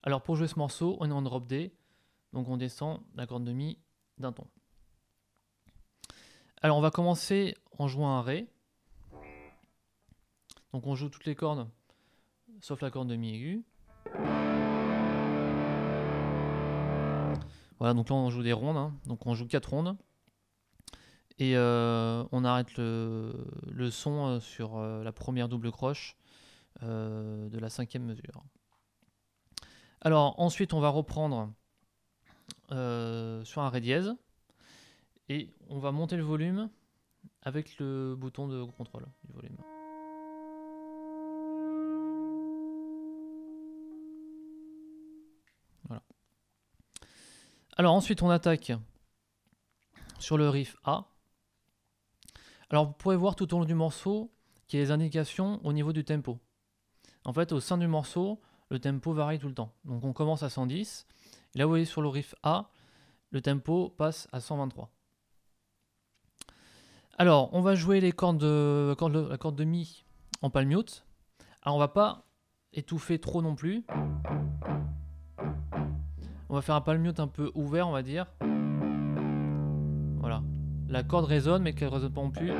Alors pour jouer ce morceau, on est en drop D, donc on descend la corde de Mi d'un ton. Alors on va commencer en jouant un Ré. Donc on joue toutes les cordes, sauf la corde de Mi aiguë. Voilà, donc là on joue des rondes, hein. Donc on joue 4 rondes. Et on arrête le son sur la première double croche de la 5e mesure. Alors ensuite on va reprendre sur un Ré dièse et on va monter le volume avec le bouton de contrôle du volume. Voilà. Alors ensuite on attaque sur le riff A. Alors vous pourrez voir tout au long du morceau qu'il y a des indications au niveau du tempo. En fait au sein du morceau, le tempo varie tout le temps. Donc on commence à 110, et là vous voyez sur le riff A, le tempo passe à 123. Alors on va jouer les cordes la corde de Mi en palm mute. Alors on va pas étouffer trop non plus. On va faire un palm mute un peu ouvert, on va dire. Voilà. La corde résonne, mais qu'elle ne résonne pas non plus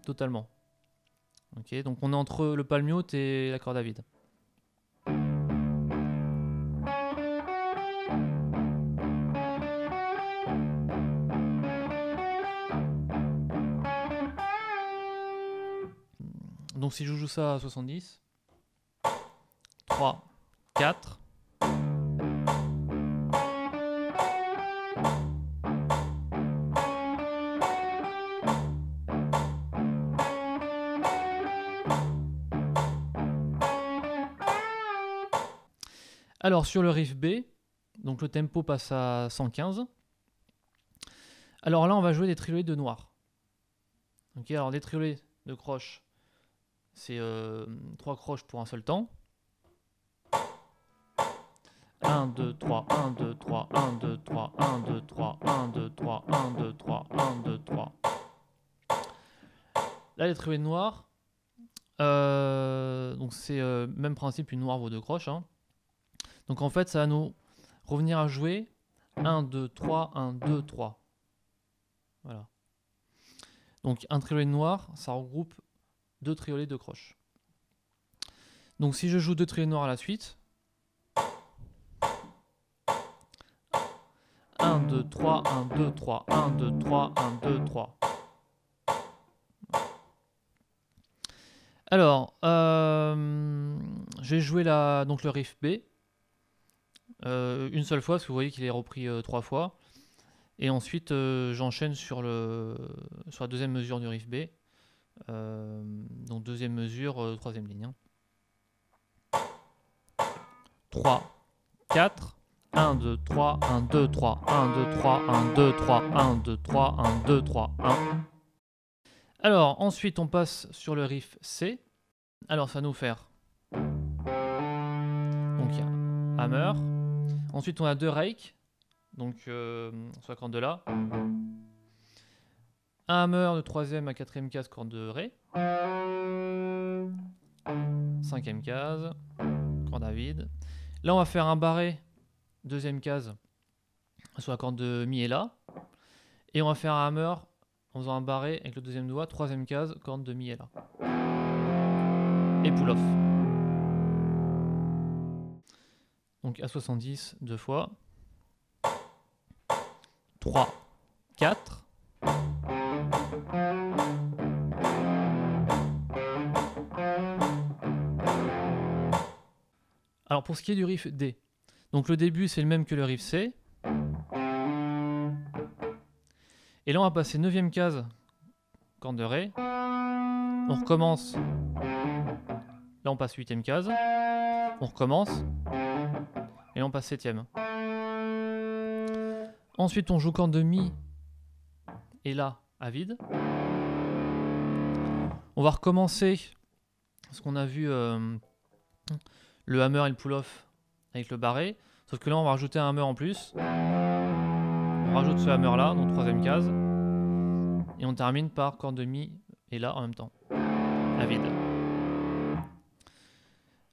totalement. Ok, donc on est entre le palm mute et la corde à vide. Donc si je joue ça à 70, 3, 4. Alors sur le riff B, donc le tempo passe à 115. Alors là on va jouer des triolets de noir. Ok, alors des triolets de croche, c'est 3 croches pour un seul temps. 1, 2, 3, 1, 2, 3, 1, 2, 3, 1, 2, 3, 1, 2, 3, 1, 2, 3, 1, 2, 3. Là les triolets de noir, donc c'est même principe, une noire vaut 2 croches. Hein. Donc en fait ça va nous revenir à jouer 1, 2, 3, 1, 2, 3. Voilà. Donc un triolet noir, ça regroupe 2 triolets de croche. Donc si je joue 2 triolets noirs à la suite, 1, 2, 3, 1, 2, 3, 1, 2, 3, 1, 2, 3. Alors, je vais jouer donc le riff B une seule fois, parce que vous voyez qu'il est repris 3 fois. Et ensuite, j'enchaîne sur la deuxième mesure du riff B. Donc deuxième mesure, troisième ligne. Hein. 3, 4, 1, 2, 3, 1, 2, 3, 1, 2, 3, 1, 2, 3, 1, 2, 3, 1, 2, 3, 1. Alors, ensuite, on passe sur le riff C. Alors, ça va nous faire... Donc, il y a hammer. Ensuite, on a 2 rakes. Donc, sur la corde de La. Un hammer de 3e à 4e case, corde de Ré. 5e case, corde à vide. Là, on va faire un barré, 2e case, sur la corde de Mi et La. Et on va faire un hammer en faisant un barré avec le 2e doigt, 3e case, corde de Mi et La. Et pull-off. Donc à 70, 2 fois. 3, 4. Alors pour ce qui est du riff D, donc le début c'est le même que le riff C. Et là on va passer 9e case, corde de Ré. On recommence. Là on passe 8e case. On recommence. Et là on passe 7e. Ensuite on joue corde de Mi et La à vide. On va recommencer ce qu'on a vu, le hammer et le pull-off avec le barré. Sauf que là on va rajouter un hammer en plus. On rajoute ce hammer là, donc 3e case. Et on termine par corde de Mi et La en même temps, à vide.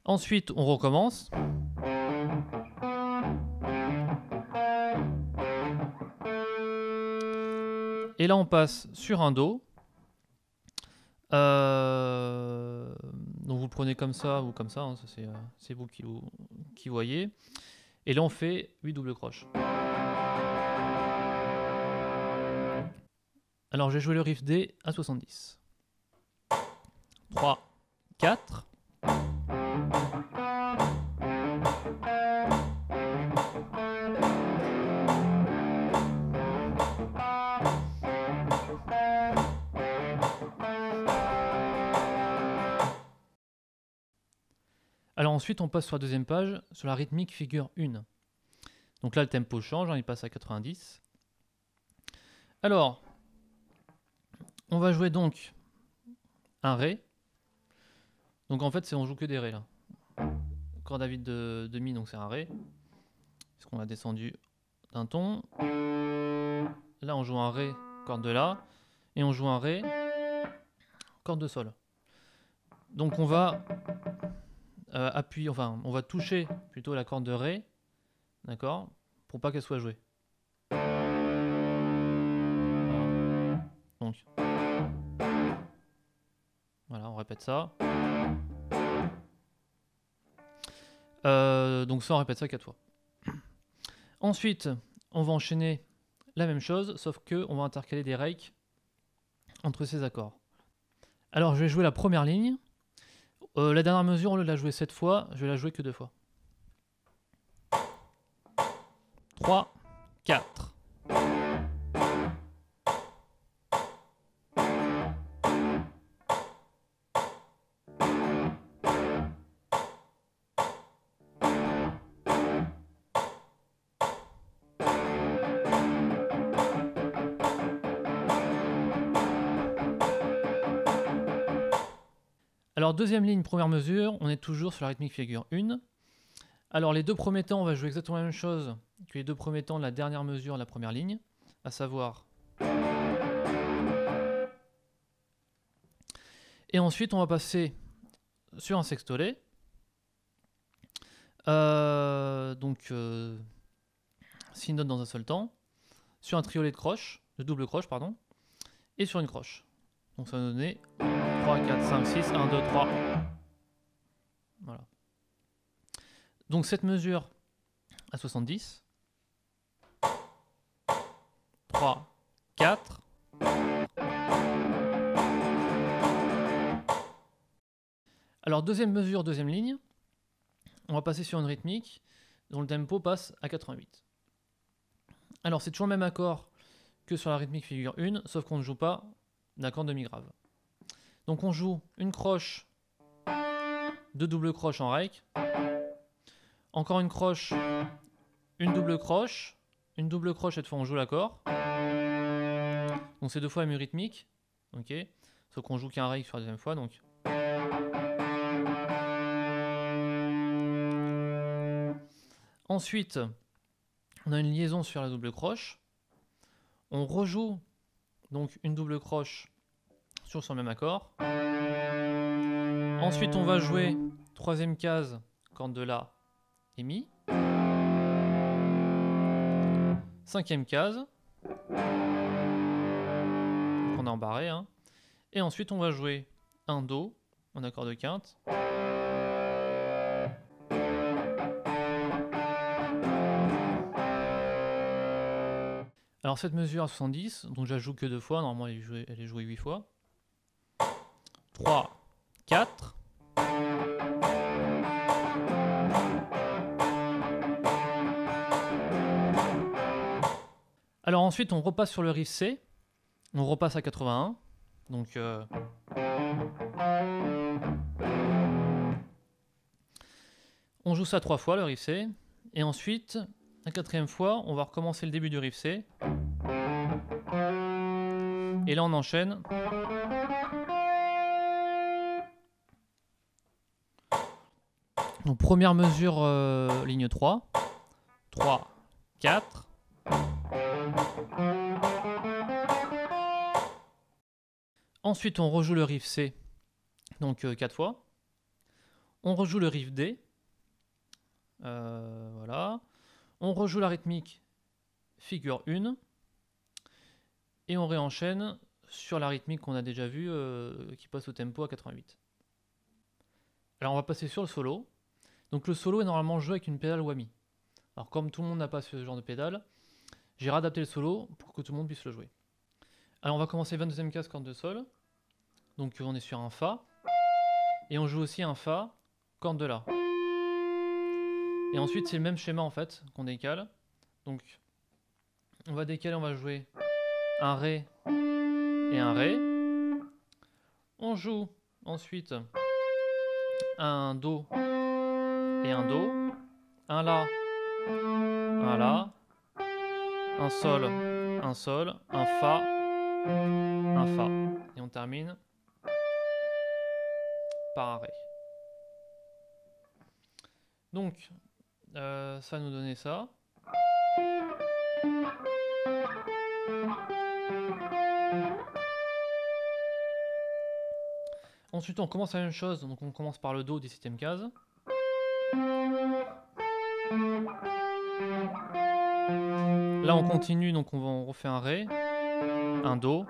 Ensuite on recommence. Et là, on passe sur un Do. Donc vous le prenez comme ça ou comme ça, hein, ça c'est vous qui voyez. Et là, on fait 8 doubles croches. Alors, j'ai joué le riff D à 70. 3, 4. Alors ensuite, on passe sur la deuxième page, sur la rythmique figure 1. Donc là, le tempo change, hein, il passe à 90. Alors, on va jouer donc un Ré. Donc en fait, on joue que des Ré là. Corde à vide de Mi, donc c'est un Ré. Parce qu'on a descendu d'un ton. Là, on joue un Ré, corde de La. Et on joue un Ré, corde de Sol. Donc on va appuyer, enfin, on va toucher plutôt la corde de Ré, d'accord, pour pas qu'elle soit jouée. Donc, voilà, on répète ça. Donc ça, on répète ça 4 fois. Ensuite, on va enchaîner la même chose, sauf que on va intercaler des reiki entre ces accords. Alors, je vais jouer la première ligne. La dernière mesure, au lieu de la jouer 7 fois, je vais la jouer que 2 fois. 3, 4. Alors, deuxième ligne, première mesure, on est toujours sur la rythmique figure 1. Alors, les deux premiers temps, on va jouer exactement la même chose que les deux premiers temps de la dernière mesure de la première ligne, à savoir. Et ensuite, on va passer sur un sextolet. Donc, 6 notes dans un seul temps. Sur un triolet de croche, de double croche, pardon. Et sur une croche. Donc, ça va nous donner 3, 4, 5, 6, 1, 2, 3. Voilà. Donc, cette mesure à 70. 3, 4. Alors, deuxième mesure, deuxième ligne. On va passer sur une rythmique dont le tempo passe à 88. Alors, c'est toujours le même accord que sur la rythmique figure 1, sauf qu'on ne joue pas d'accord demi-grave. Donc, on joue une croche, deux doubles croches en rake, encore une croche, une double croche, cette fois on joue l'accord. Donc, c'est deux fois la même rythmique, ok, sauf qu'on joue qu'un rake sur la deuxième fois, donc. Ensuite, on a une liaison sur la double croche. On rejoue donc une double croche sur son même accord. Ensuite, on va jouer troisième case, corde de La et Mi. Cinquième case. On a embarré. Hein. Et ensuite, on va jouer un Do en accord de quinte. Alors cette mesure à 70, donc je la joue que 2 fois, normalement elle est jouée 8 fois. 3, 4. Alors ensuite on repasse sur le riff C, on repasse à 81. Donc on joue ça 3 fois le riff C, et ensuite la quatrième fois on va recommencer le début du riff C. Et là on enchaîne. Donc première mesure ligne 3. 3, 4. Ensuite on rejoue le riff C, donc 4 fois. On rejoue le riff D. Voilà. On rejoue la rythmique figure 1. et on réenchaîne sur la rythmique qu'on a déjà vue, qui passe au tempo à 88. Alors on va passer sur le solo. Donc le solo est normalement joué avec une pédale whammy. Alors comme tout le monde n'a pas ce genre de pédale, j'ai réadapté le solo pour que tout le monde puisse le jouer. Alors on va commencer 22e case, corde de sol. Donc on est sur un Fa. Et on joue aussi un Fa, corde de La. Et ensuite c'est le même schéma en fait qu'on décale. Donc on va décaler, on va jouer un Ré et un Ré. On joue ensuite un Do et un Do. Un La, un La. Un Sol, un Sol. Un Fa, un Fa. Et on termine par un Ré. Donc ça va nous donner ça. Ensuite on commence la même chose, donc on commence par le Do, 17e case. Là on continue, donc on refait un Ré, un Do,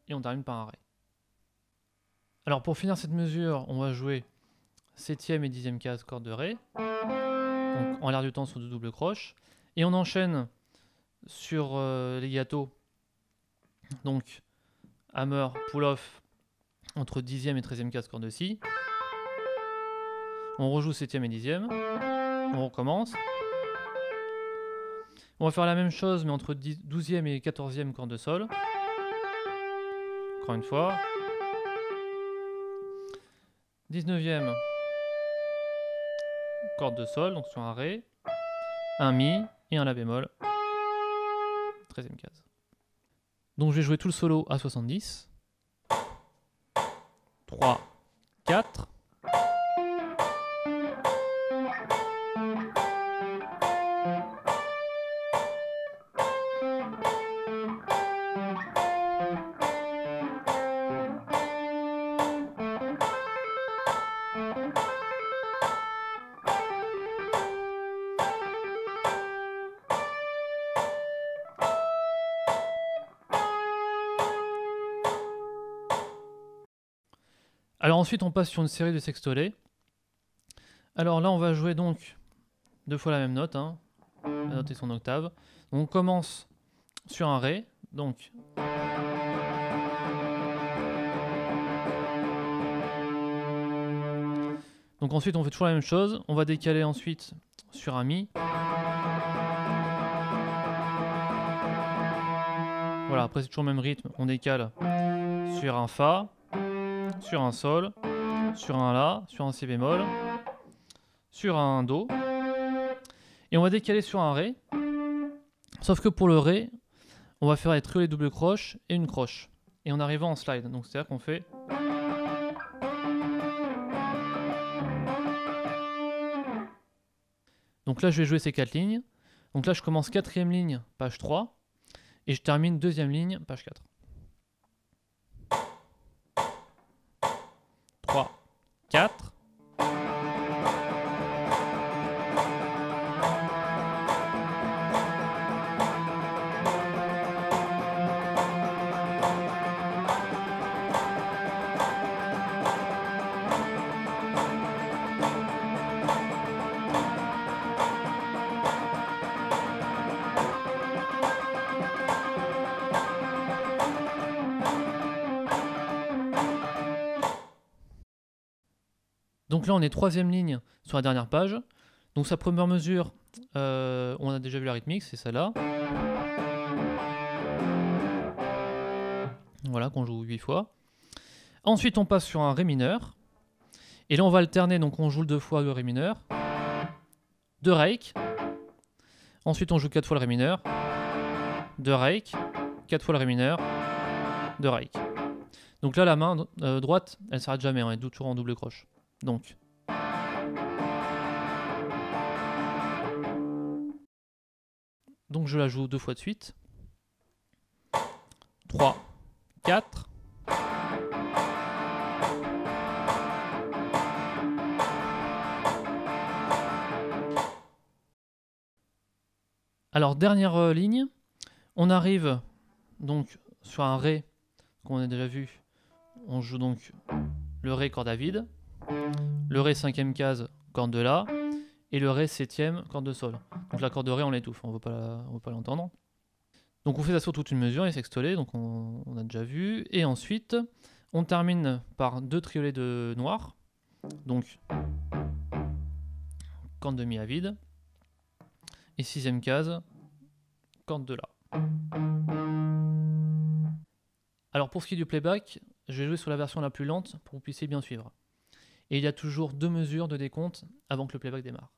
et on termine par un Ré. Alors pour finir cette mesure, on va jouer 7e et 10e case, corde de Ré, donc en l'air du temps sur deux doubles croches, et on enchaîne sur les gâteaux, donc hammer, pull-off, entre 10e et 13e case, corde de Si. On rejoue 7e et 10e, on recommence. On va faire la même chose, mais entre 12e et 14e corde de Sol. Encore une fois. 19e corde de Sol, donc sur un Ré, un Mi et un La bémol. 13e case. Donc je vais jouer tout le solo à 70. 3, 4. Alors ensuite on passe sur une série de sextolets. Alors là on va jouer donc deux fois la même note, hein. La note et son octave. Donc on commence sur un Ré, donc ensuite on fait toujours la même chose, on va décaler ensuite sur un Mi. Voilà, après c'est toujours le même rythme, on décale sur un Fa, sur un Sol, sur un La, sur un Si bémol, sur un Do, et on va décaler sur un Ré, sauf que pour le Ré, on va faire les trios, les doubles croches et une croche, et en arrivant en slide, donc c'est-à-dire qu'on fait... Donc là je vais jouer ces 4 lignes, donc là je commence 4e ligne, page 3, et je termine 2e ligne, page 4. 3, 4. Donc là on est 3e ligne sur la dernière page. Donc sa première mesure, on a déjà vu la rythmique, c'est celle-là. Voilà, qu'on joue 8 fois. Ensuite on passe sur un Ré mineur. Et là on va alterner, donc on joue le 2 fois le Ré mineur. 2 Reik. Ensuite on joue 4 fois le Ré mineur. 2 Reik. 4 fois le Ré mineur. 2 Reik. Donc là la main droite, elle s'arrête jamais, on est toujours en double croche. Donc je la joue 2 fois de suite. 3, 4. Alors dernière ligne, On arrive donc sur un Ré, qu'on a déjà vu. On joue donc le Ré corde à vide, le Ré 5e case, corde de La, et le Ré 7e, corde de Sol. Donc la corde de Ré, on l'étouffe, on ne veut pas l'entendre. Donc on fait ça sur toute une mesure, et sextolé, donc on a déjà vu. Et ensuite, on termine par 2 triolets de noir. Donc, corde de Mi à vide. Et 6e case, corde de La. Alors pour ce qui est du playback, je vais jouer sur la version la plus lente pour que vous puissiez bien suivre. Et il y a toujours 2 mesures de décompte avant que le playback démarre.